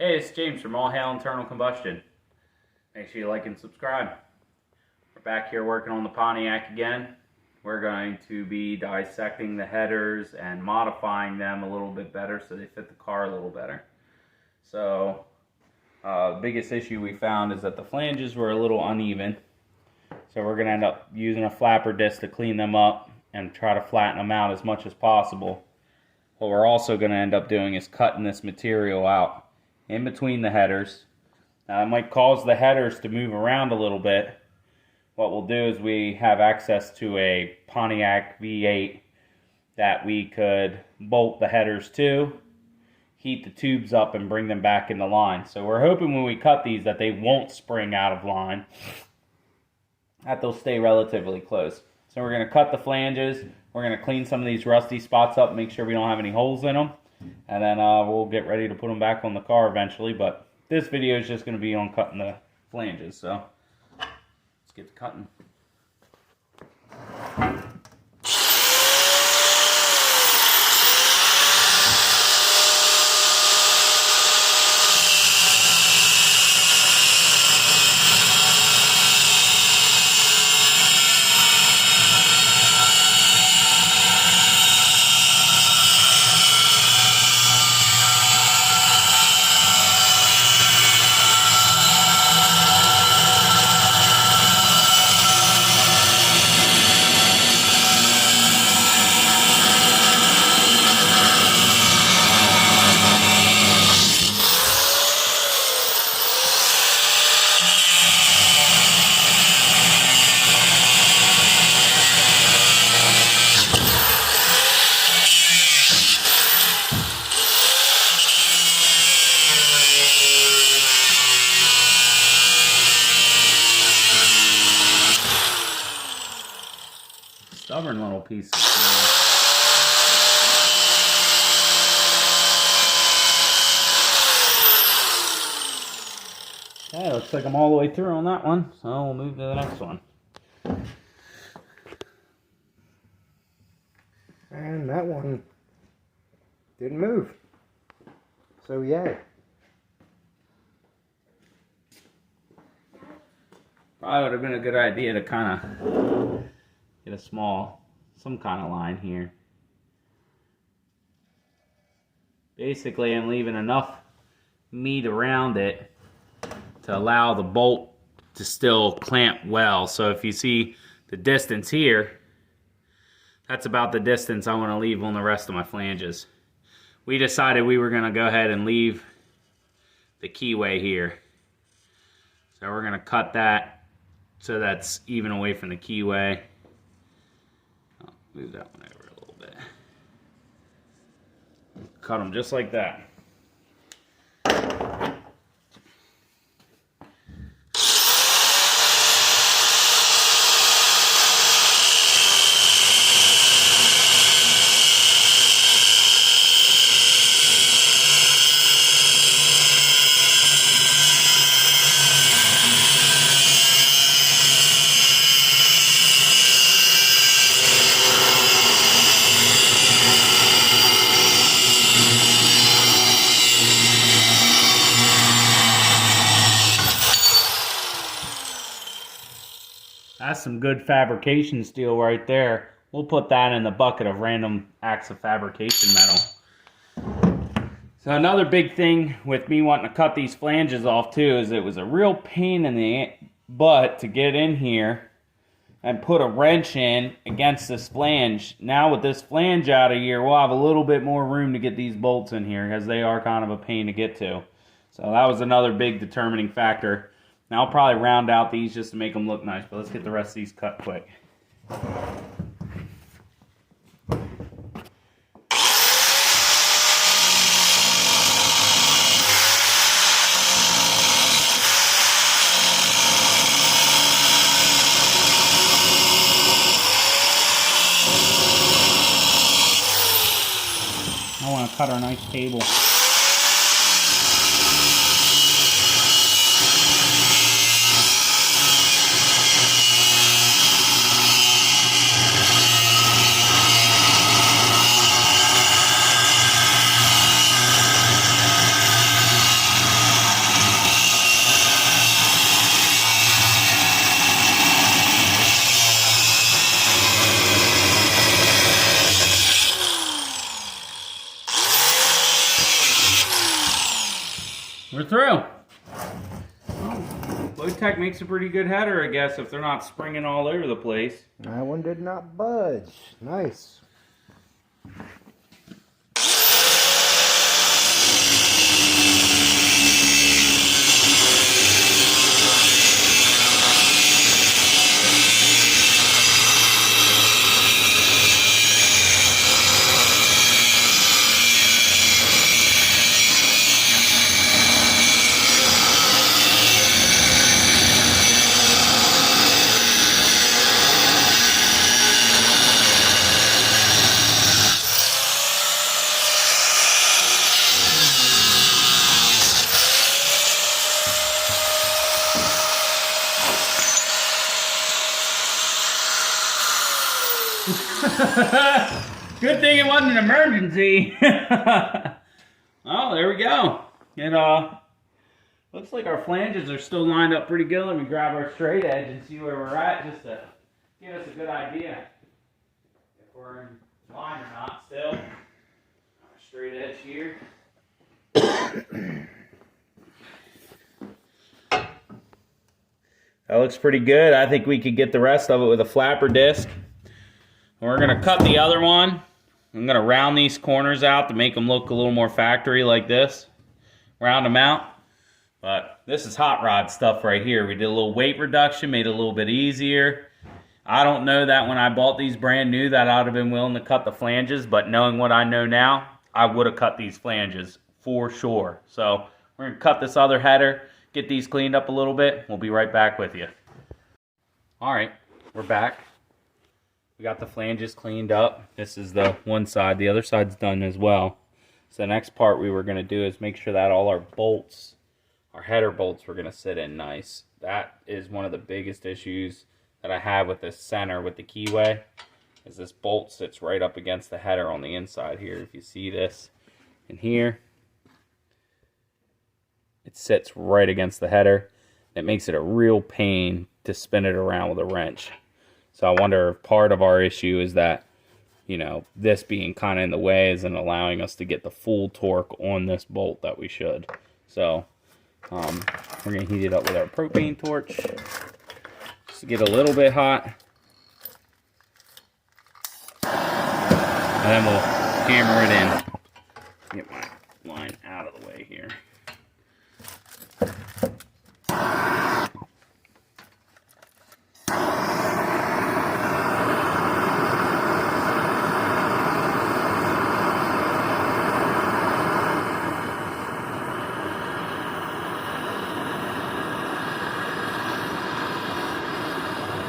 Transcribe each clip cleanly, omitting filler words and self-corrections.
Hey, it's James from All Hail Internal Combustion. Make sure you like and subscribe. We're back here working on the Pontiac again. We're going to be dissecting the headers and modifying them a little bit better so they fit the car a little better. So, the biggest issue we found is that the flanges were a little uneven. So we're going to end up using a flapper disc to clean them up and try to flatten them out as much as possible. What we're also going to end up doing is cutting this material out in between the headers. Now, it might cause the headers to move around a little bit. What we'll do is we have access to a Pontiac V8 that we could bolt the headers to, heat the tubes up, and bring them back into line. So we're hoping when we cut these that they won't spring out of line, that they'll stay relatively close. So we're going to cut the flanges. We're going to clean some of these rusty spots up, make sure we don't have any holes in them. And then we'll get ready to put them back on the car eventually. But this video is just going to be on cutting the flanges. So let's get to cutting. Stubborn little piece of steel. Okay, looks like I'm all the way through on that one, so we'll move to the next one. And that one didn't move. So yay. Probably would have been a good idea to kind of get some kind of line here. Basically, I'm leaving enough meat around it to allow the bolt to still clamp well. So if you see the distance here, that's about the distance I want to leave on the rest of my flanges. We decided we were going to go ahead and leave the keyway here. So we're going to cut that so that's even away from the keyway. I'll move that one over a little bit. Cut them just like that. That's some good fabrication steel right there. We'll put that in the bucket of random acts of fabrication metal. So another big thing with me wanting to cut these flanges off too is it was a real pain in the butt to get in here and put a wrench in against this flange. Now with this flange out of here, we'll have a little bit more room to get these bolts in here because they are kind of a pain to get to. So that was another big determining factor. Now I'll probably round out these just to make them look nice, but let's get the rest of these cut quick. I want to cut our nice table. We're through. Low-Tech makes a pretty good header, I guess, if they're not springing all over the place. That one did not budge. Nice. Good thing it wasn't an emergency. Oh, there we go. It looks like our flanges are still lined up pretty good. Let me grab our straight edge and see where we're at, just to give us a good idea if we're in line or not still. Straight edge here. That looks pretty good. I think we could get the rest of it with a flapper disc. We're going to cut the other one. I'm going to round these corners out to make them look a little more factory like this. Round them out. But this is hot rod stuff right here. We did a little weight reduction, made it a little bit easier. I don't know that when I bought these brand new that I'd have been willing to cut the flanges, but knowing what I know now, I would have cut these flanges for sure. So we're going to cut this other header, get these cleaned up a little bit. We'll be right back with you. All right, we're back. We got the flanges cleaned up. This is the one side. The other side's done as well. So the next part we were going to do is make sure that all our bolts, our header bolts, were going to sit in nice. That is one of the biggest issues that I have with this center with the keyway, is this bolt sits right up against the header on the inside here. If you see this in here, it sits right against the header. It makes it a real pain to spin it around with a wrench. So I wonder if part of our issue is that, you know, this being kind of in the way isn't allowing us to get the full torque on this bolt that we should. So we're going to heat it up with our propane torch just to get a little bit hot. And then we'll hammer it in. Get my line out of the way here.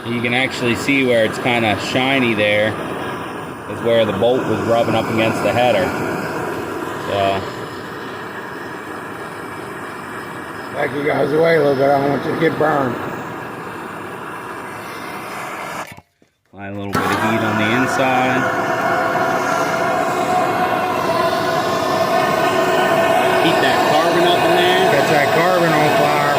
You can actually see where it's kind of shiny there is where the bolt was rubbing up against the header. So Back you guys away a little bit. I don't want you to get burned. apply a little bit of heat on the inside. Heat that carbon up in there. Got that carbon on fire.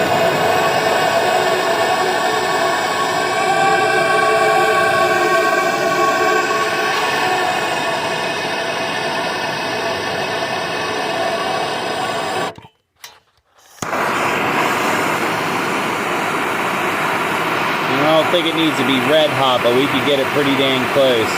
I don't think it needs to be red hot, but we could get it pretty dang close.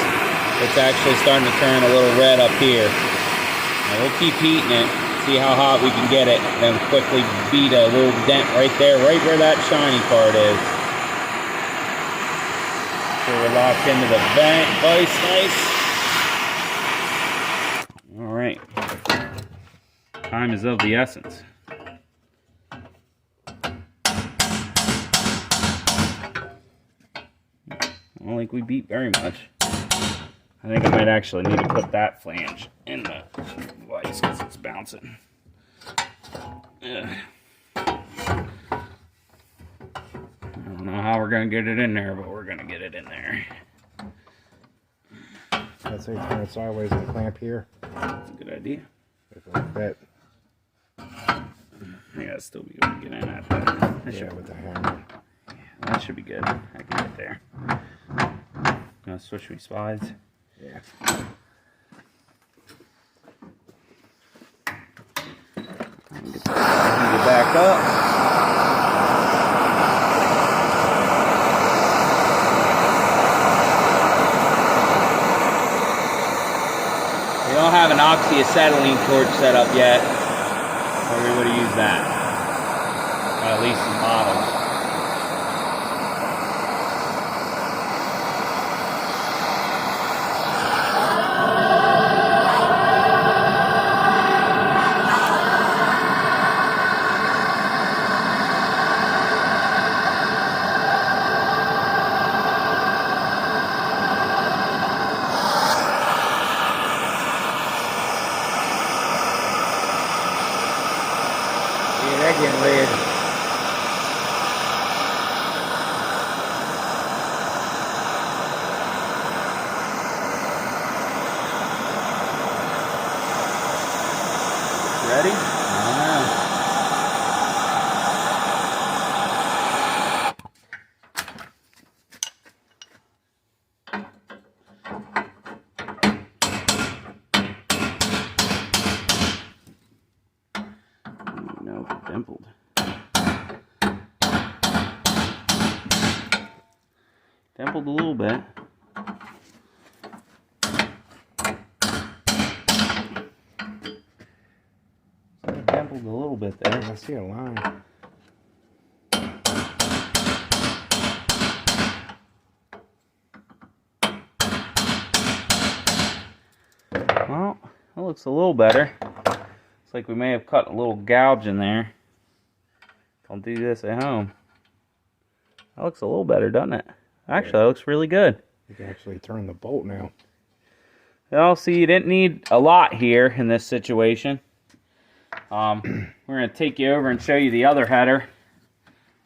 It's actually starting to turn a little red up here. Now we'll keep heating it, see how hot we can get it, then quickly beat a little dent right there, right where that shiny part is. So we're locked into the vise nice. All right. Time is of the essence. I don't think we beat very much. I think I might actually need to put that flange in the vise because it's bouncing. Ugh. I don't know how we're going to get it in there, but we're going to get it in there. I'd say turn it sideways and clamp here. That's a good idea. If it like that. I think that'll still be able to get in at that. Yeah, with the hammer. Yeah, that should be good. I can get there. Gonna switch me slides. Yeah. Get back up. We don't have an oxyacetylene torch set up yet, so we would have used that. At least some bottles. That getting red. Ready? No, dimpled. Dimpled a little bit. Dimpled a little bit there. I see a line. Well, that looks a little better. Looks like we may have cut a little gouge in there. Don't do this at home. That looks a little better, doesn't it? Actually, that looks really good. You can actually turn the bolt now. Well, see, you didn't need a lot here in this situation. We're going to take you over and show you the other header.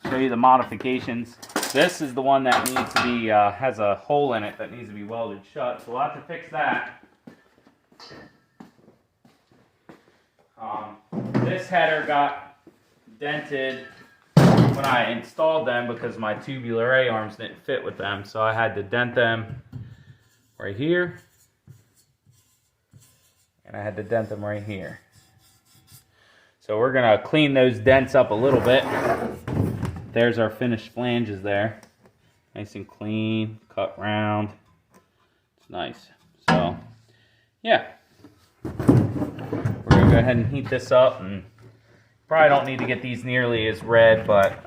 Show you the modifications. This is the one that needs to be, has a hole in it that needs to be welded shut. So we'll have to fix that. This header got dented when I installed them because my tubular A-arms didn't fit with them. So I had to dent them right here. And I had to dent them right here. So we're going to clean those dents up a little bit. There's our finished flanges there. Nice and clean, cut round. It's nice. So, yeah. We're going to go ahead and heat this up. And probably don't need to get these nearly as red, but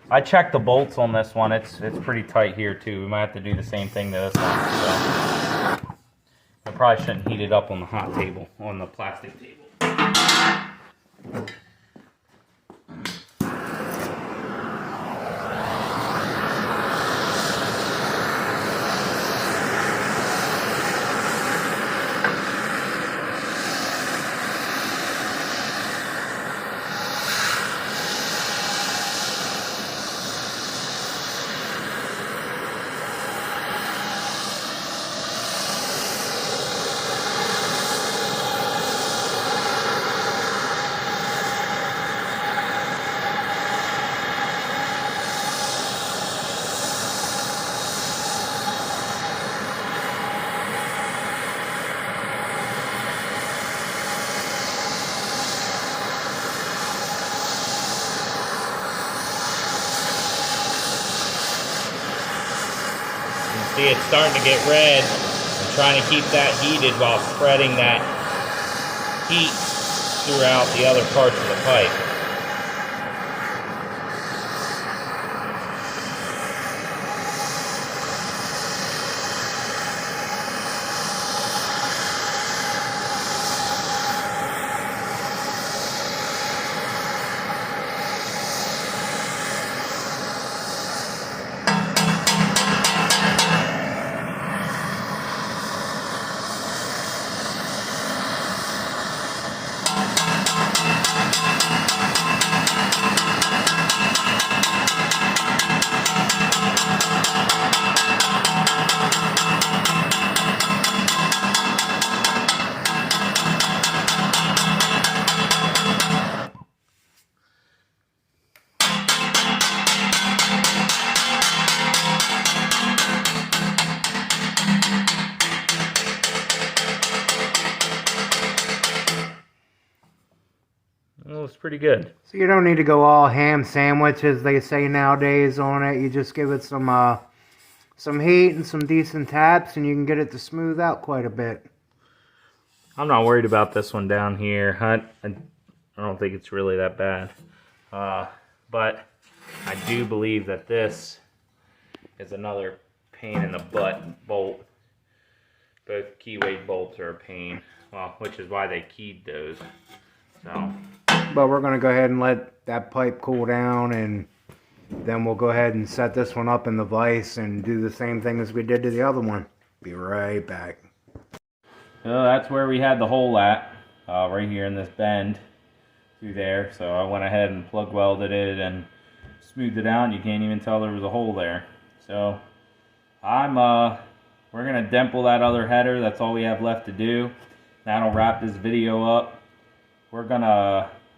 I checked the bolts on this one. It's pretty tight here too. We might have to do the same thing to this one. So I probably shouldn't heat it up on the hot table, on the plastic table. See, it's starting to get red. I'm trying to keep that heated while spreading that heat throughout the other parts of the pipe. it looks pretty good. So you don't need to go all ham sandwich, as they say nowadays, on it. You just give it some heat and some decent taps, and you can get it to smooth out quite a bit. I'm not worried about this one down here. I don't think it's really that bad. But I do believe that this is another pain in the butt bolt. Both keyway bolts are a pain. Well, which is why they keyed those. So. But we're going to go ahead and let that pipe cool down, and then we'll go ahead and set this one up in the vise and do the same thing as we did to the other one. Be right back. So that's where we had the hole at, right here in this bend through there. So I went ahead and plug welded it and smoothed it out, and you can't even tell there was a hole there. So we're gonna dimple that other header. That's all we have left to do. That'll wrap this video up.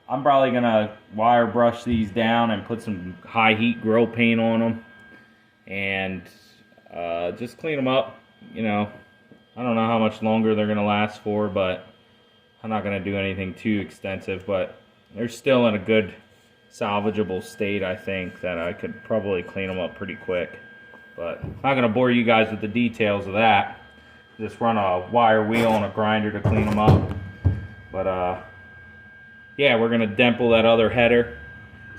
I'm probably gonna wire brush these down and put some high heat grill paint on them, and just clean them up. You know, I don't know how much longer they're gonna last for, but I'm not gonna do anything too extensive. But they're still in a good salvageable state. I think that I could probably clean them up pretty quick. But I'm not gonna bore you guys with the details of that. Just run a wire wheel and a grinder to clean them up. But yeah, we're gonna dimple that other header.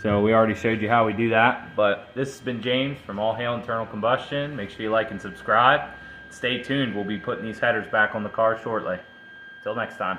So we already showed you how we do that. But this has been James from All Hail Internal Combustion. Make sure you like and subscribe. Stay tuned. We'll be putting these headers back on the car shortly. Till next time.